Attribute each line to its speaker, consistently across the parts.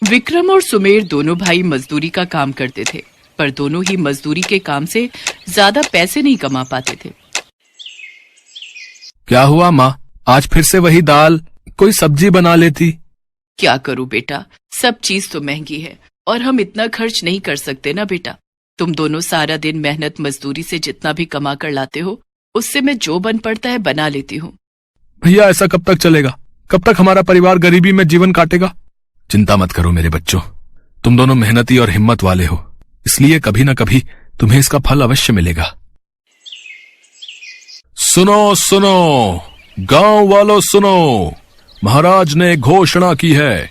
Speaker 1: विक्रम और सुमेर दोनों भाई मजदूरी का काम करते थे, पर दोनों ही मजदूरी के काम से ज्यादा पैसे नहीं कमा पाते थे।
Speaker 2: क्या हुआ माँ, आज फिर से वही दाल? कोई सब्जी बना लेती।
Speaker 1: क्या करूं बेटा, सब चीज तो महंगी है और हम इतना खर्च नहीं कर सकते ना बेटा। तुम दोनों सारा दिन मेहनत मजदूरी से जितना भी कमा कर लाते हो, उससे मैं जो बन पड़ता है बना लेती हूँ।
Speaker 2: भैया ऐसा कब तक चलेगा? कब तक हमारा परिवार गरीबी में जीवन काटेगा? चिंता मत करो मेरे बच्चों, तुम दोनों मेहनती और हिम्मत वाले हो, इसलिए कभी न कभी तुम्हें इसका फल अवश्य मिलेगा। सुनो सुनो गांव वालों सुनो, महाराज ने घोषणा की है,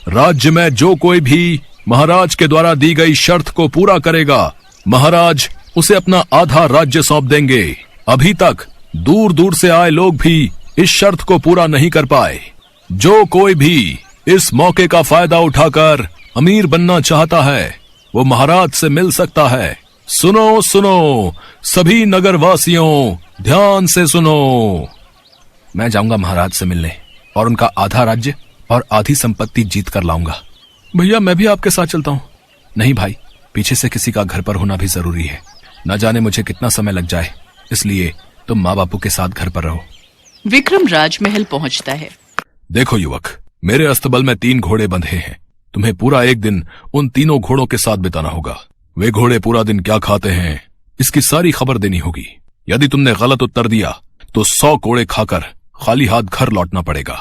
Speaker 2: राज्य में जो कोई भी महाराज के द्वारा दी गई शर्त को पूरा करेगा, महाराज उसे अपना आधा राज्य सौंप देंगे। अभी तक दूर दूर से आए लोग भी इस शर्त को पूरा नहीं कर पाए। जो कोई भी इस मौके का फायदा उठाकर अमीर बनना चाहता है, वो महाराज से मिल सकता है। सुनो सुनो सभी नगर वासियों, ध्यान से सुनो। मैं जाऊंगा महाराज से मिलने और उनका आधा राज्य और आधी संपत्ति जीत कर लाऊंगा। भैया मैं भी आपके साथ चलता हूँ। नहीं भाई, पीछे से किसी का घर पर होना भी जरूरी है, न जाने मुझे कितना समय लग जाए, इसलिए तुम माँ बापू के साथ घर पर रहो।
Speaker 1: विक्रम राजमहल पहुंचता है।
Speaker 2: देखो युवक, मेरे अस्तबल में 3 घोड़े बंधे हैं, तुम्हें पूरा एक दिन उन तीनों घोड़ों के साथ बिताना होगा। वे घोड़े पूरा दिन क्या खाते हैं, इसकी सारी खबर देनी होगी। यदि तुमने गलत उत्तर दिया तो 100 कोड़े खाकर खाली हाथ घर लौटना पड़ेगा।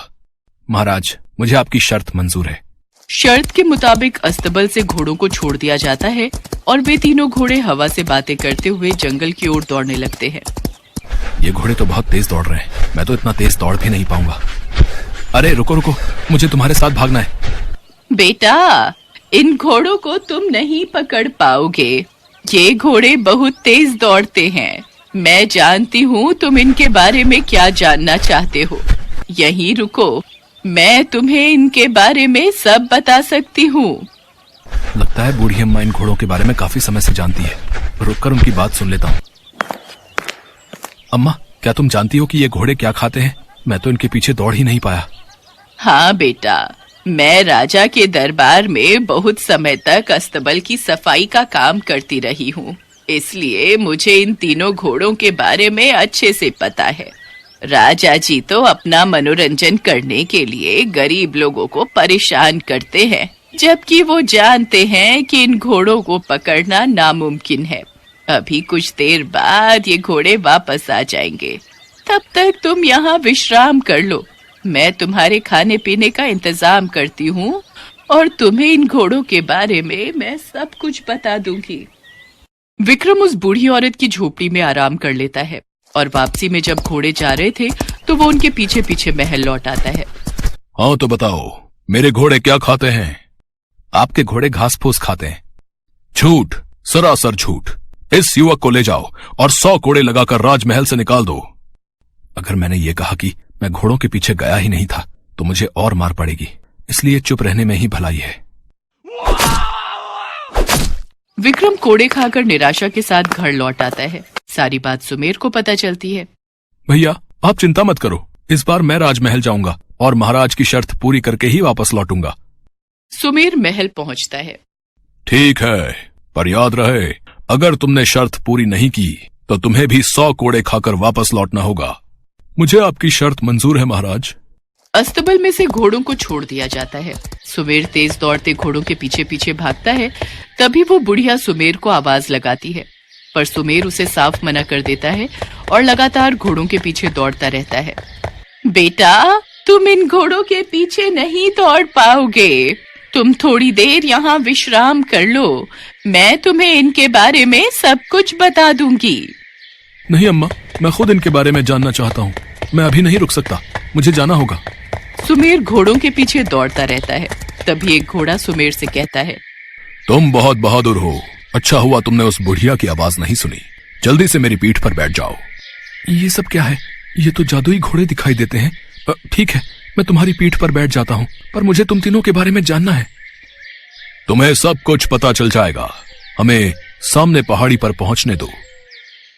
Speaker 2: महाराज, मुझे आपकी शर्त मंजूर है।
Speaker 1: शर्त के मुताबिक अस्तबल से घोड़ों को छोड़ दिया जाता है और वे तीनों घोड़े हवा से बातें करते हुए जंगल की ओर दौड़ने लगते हैं।
Speaker 2: ये घोड़े तो बहुत तेज दौड़ रहे हैं, मैं तो इतना तेज दौड़ भी नहीं पाऊंगा। अरे रुको रुको, मुझे तुम्हारे साथ भागना है।
Speaker 1: बेटा, इन घोड़ों को तुम नहीं पकड़ पाओगे, ये घोड़े बहुत तेज दौड़ते हैं। मैं जानती हूँ तुम इनके बारे में क्या जानना चाहते हो। यहीं रुको, मैं तुम्हें इनके बारे में सब बता सकती हूँ।
Speaker 2: लगता है बूढ़ी अम्मा इन घोड़ों के बारे में काफी समय से जानती है, रुककर उनकी बात सुन लेता हूँ। अम्मा, क्या तुम जानती हो कि ये घोड़े क्या खाते हैं? मैं तो इनके पीछे दौड़ ही नहीं पाया।
Speaker 1: हाँ बेटा, मैं राजा के दरबार में बहुत समय तक अस्तबल की सफाई का काम करती रही हूँ, इसलिए मुझे इन तीनों घोड़ों के बारे में अच्छे से पता है। राजा जी तो अपना मनोरंजन करने के लिए गरीब लोगों को परेशान करते हैं, जबकि वो जानते हैं कि इन घोड़ों को पकड़ना नामुमकिन है। अभी कुछ देर बाद ये घोड़े वापस आ जाएंगे, तब तक तुम यहाँ विश्राम कर लो। मैं तुम्हारे खाने पीने का इंतजाम करती हूँ और तुम्हें इन घोड़ों के बारे में मैं सब कुछ बता दूंगी। विक्रम उस बूढ़ी औरत की झोपड़ी में आराम कर लेता है और वापसी में जब घोड़े जा रहे थे तो वो उनके पीछे पीछे महल लौट आता है।
Speaker 2: हाँ तो बताओ, मेरे घोड़े क्या खाते हैं? आपके घोड़े घास फूस खाते हैं। झूठ, सरासर झूठ। इस युवक को ले जाओ और 100 कोड़े लगाकर राजमहल से निकाल दो। अगर मैंने ये कहा कि मैं घोड़ों के पीछे गया ही नहीं था तो मुझे और मार पड़ेगी, इसलिए चुप रहने में ही भलाई है।
Speaker 1: विक्रम कोड़े खाकर निराशा के साथ घर लौट आता है। सारी बात सुमेर को पता चलती है।
Speaker 2: भैया आप चिंता मत करो, इस बार मैं राजमहल जाऊंगा और महाराज की शर्त पूरी करके ही वापस लौटूंगा।
Speaker 1: सुमेर महल पहुंचता है।
Speaker 2: ठीक है, पर याद रहे, अगर तुमने शर्त पूरी नहीं की तो तुम्हें भी 100 कोड़े खाकर वापस लौटना होगा। मुझे आपकी शर्त मंजूर है महाराज।
Speaker 1: अस्तबल में से घोड़ों को छोड़ दिया जाता है। सुमेर तेज दौड़ते घोड़ों के पीछे पीछे भागता है। तभी वो बुढ़िया सुमेर को आवाज लगाती है, पर सुमेर उसे साफ मना कर देता है और लगातार घोड़ों के पीछे दौड़ता रहता है। बेटा, तुम इन घोड़ों के पीछे नहीं दौड़ पाओगे, तुम थोड़ी देर यहाँ विश्राम कर लो, मैं तुम्हें इनके बारे में सब कुछ बता दूंगी।
Speaker 2: नहीं अम्मा, मैं खुद इनके बारे में जानना चाहता हूँ, मैं अभी नहीं रुक सकता, मुझे जाना होगा।
Speaker 1: सुमेर घोड़ों के पीछे दौड़ता रहता है। तभी एक घोड़ा सुमेर से कहता है,
Speaker 2: तुम बहुत बहादुर हो, अच्छा हुआ तुमने उस बुढ़िया की आवाज नहीं सुनी, जल्दी से मेरी पीठ पर बैठ जाओ। ये सब क्या है? ये तो जादुई घोड़े दिखाई देते हैं। ठीक है, मैं तुम्हारी पीठ पर बैठ जाता हूँ, पर मुझे तुम तीनों के बारे में जानना है। तुम्हें सब कुछ पता चल जाएगा, हमें सामने पहाड़ी पर पहुंचने दो।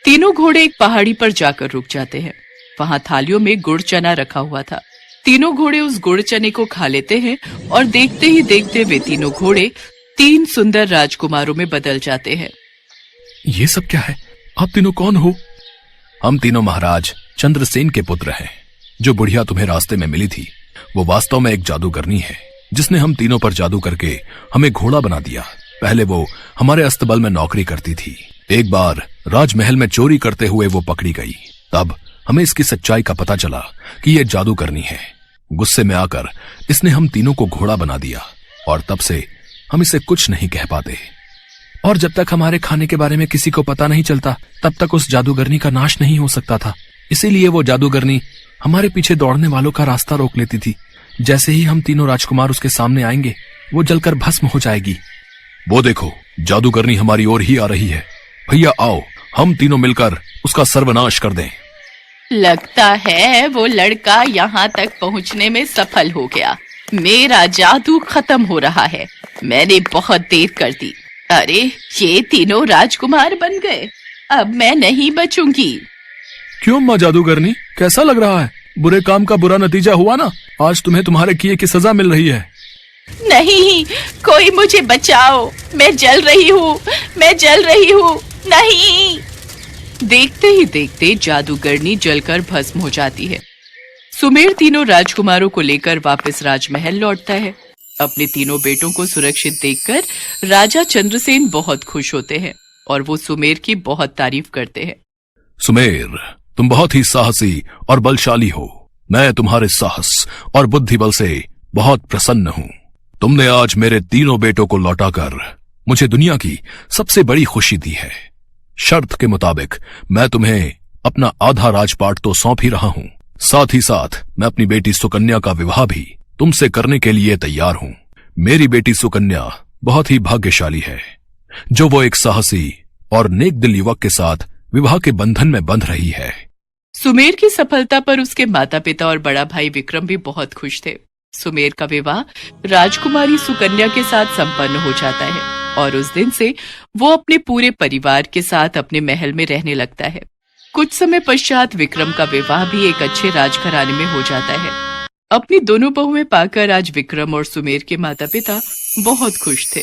Speaker 1: तीनों घोड़े एक पहाड़ी पर जाकर रुक जाते हैं। वहां थालियों में गुड़ चना रखा हुआ था। तीनों घोड़े उस गुड़ चने को खा लेते हैं और देखते ही देखते वे तीनों घोड़े 3 सुंदर राजकुमारों में बदल जाते हैं।
Speaker 2: ये सब क्या है? आप तीनों कौन हो? हम तीनों महाराज चंद्रसेन के पुत्र हैं। जो बुढ़िया तुम्हें रास्ते में मिली थी वो वास्तव में एक जादूगरनी है, जिसने हम तीनों पर जादू करके हमें घोड़ा बना दिया। पहले वो हमारे अस्तबल में नौकरी करती थी। एक बार राजमहल में चोरी करते हुए वो पकड़ी गई। तब हमें इसकी सच्चाई का पता चला कि ये जादू करनी है। गुस्से में आकर इसने हम तीनों को घोड़ा बना दिया और तब से हम इसे कुछ नहीं कह पाते। और जब तक हमारे खाने के बारे में किसी को पता नहीं चलता तब तक उस जादूगरनी का नाश नहीं हो सकता था। इसीलिए वो जादूगरनी हमारे पीछे दौड़ने वालों का रास्ता रोक लेती थी। जैसे ही हम तीनों राजकुमार उसके सामने आएंगे वो जलकर भस्म हो जाएगी। वो देखो, जादूगरनी हमारी ओर ही आ रही है। भैया आओ, हम तीनों मिलकर उसका सर्वनाश कर दें।
Speaker 1: लगता है वो लड़का यहाँ तक पहुँचने में सफल हो गया। मेरा जादू खत्म हो रहा है। मैंने बहुत देर कर दी। अरे, ये तीनों राजकुमार बन गए। अब मैं नहीं बचूंगी।
Speaker 2: क्यों माँ जादूगरनी, कैसा लग रहा है? बुरे काम का बुरा नतीजा हुआ ना। आज तुम्हें तुम्हारे किए की सजा मिल रही है।
Speaker 1: नहीं, कोई मुझे बचाओ। मैं जल रही हूँ, मैं जल रही हूँ। नहीं। देखते ही देखते जादूगरनी जलकर भस्म हो जाती है। सुमेर तीनों राजकुमारों को लेकर वापस राजमहल लौटता है। अपने तीनों बेटों को सुरक्षित देखकर राजा चंद्रसेन बहुत खुश होते हैं और वो सुमेर की बहुत तारीफ करते हैं।
Speaker 2: सुमेर, तुम बहुत ही साहसी और बलशाली हो। मैं तुम्हारे साहस और बुद्धि बल से बहुत प्रसन्न हूँ। तुमने आज मेरे तीनों बेटों को लौटाकर मुझे दुनिया की सबसे बड़ी खुशी दी है। शर्त के मुताबिक मैं तुम्हें अपना आधा राजपाट तो सौंप ही रहा हूँ। साथ ही साथ मैं अपनी बेटी सुकन्या का विवाह भी तुमसे करने के लिए तैयार हूँ। मेरी बेटी सुकन्या बहुत ही भाग्यशाली है जो वो एक साहसी और नेक दिल युवक के साथ विवाह के बंधन में बंध रही है।
Speaker 1: सुमेर की सफलता पर उसके माता पिता और बड़ा भाई विक्रम भी बहुत खुश थे। सुमेर का विवाह राजकुमारी सुकन्या के साथ संपन्न हो जाता है और उस दिन से वो अपने पूरे परिवार के साथ अपने महल में रहने लगता है। कुछ समय पश्चात विक्रम का विवाह भी एक अच्छे राजघराने में हो जाता है। अपनी दोनों बहुएं पाकर आज विक्रम और सुमेर के माता पिता बहुत खुश थे।